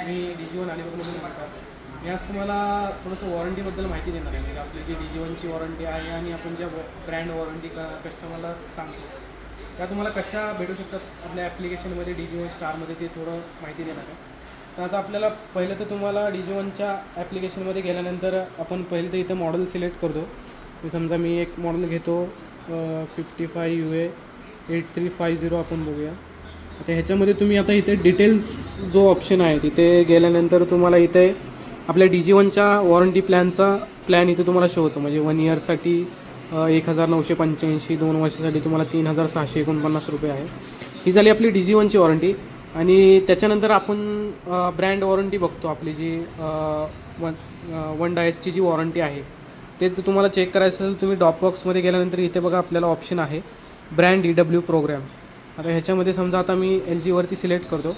मी DG1 अलिबागमधून Omkar. मी आज तुम्हाला थोडंसं वॉरंटीबद्दल माहिती देणार आहे. म्हणजे आपली जी DG1ची वॉरंटी आहे आणि आपण ज्या ब्रँड वॉरंटी कस्टमरला सांगतो त्या तुम्हाला कशा भेटू शकतात आपल्या ॲप्लिकेशनमध्ये DG1 स्टारमध्ये, ते थोडं माहिती देणार आहे. तर आता आपल्याला पहिलं तर तुम्हाला DG1च्या ॲप्लिकेशनमध्ये गेल्यानंतर आपण पहिलं तर इथं मॉडेल सिलेक्ट करतो. समजा मी एक मॉडेल घेतो 55 UA 8350 आपण बघूया. आता ह्याच्यामध्ये तुम्ही आता इथे डिटेल्स जो ऑप्शन आहे तिथे गेल्यानंतर तुम्हाला इथे आपल्या DG1च्या वॉरंटी प्लॅन इथे तुम्हाला शो होतो. म्हणजे 1 इयरसाठी 1985, 2 वर्षासाठी तुम्हाला 3649 रुपये आहे. ही झाली आपली DG1ची वॉरंटी. आणि त्याच्यानंतर आपण ब्रँड वॉरंटी बघतो. आपली जी वन डायसची जी वॉरंटी आहे ते तुम्हाला चेक करायचं असेल तुम्ही डॉपबॉक्समध्ये गेल्यानंतर इथे बघा आपल्याला ऑप्शन आहे ब्रँड EW प्रोग्राम. आता ह्याच्यामध्ये समजा आता मी LGवरती सिलेक्ट करतो.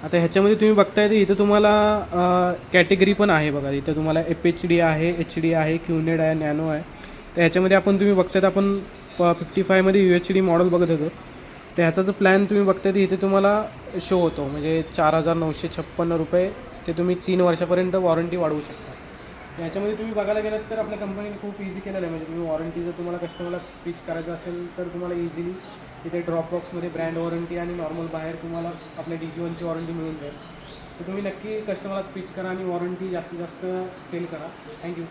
आता ह्याच्यामध्ये तुम्ही बघताय तर इथं तुम्हाला कॅटेगरी पण आहे बघा. इथं तुम्हाला FHD आहे, HD आहे, QNED आहे, नॅनो आहे. तर ह्याच्यामध्ये तुम्ही बघतायत आपण 55मध्ये UHD मॉडेल बघत होतो. तर ह्याचा जो प्लॅन तुम्ही बघताय तर इथे तुम्हाला शो होतो. म्हणजे 4956 रुपये ते तुम्ही 3 वर्षापर्यंत वॉरंटी वाढवू शकता. ह्याच्यामध्ये तुम्ही बघायला गेलात तर आपल्या कंपनीने खूप इझी केलेलं आहे. म्हणजे तुम्ही वॉरंटी जर तुम्हाला कस्टमरला स्विच करायचं असेल तर तुम्हाला इझिली इथे ड्रॉपबॉक्समध्ये ब्रँड वॉरंटी आणि नॉर्मल बाहेर तुम्हाला आपल्या DG1ची वॉरंटी मिळून जाईल. तर तुम्ही नक्की कस्टमरला स्विच करा आणि वॉरंटी जास्तीत जास्त सेल करा. थँक्यू.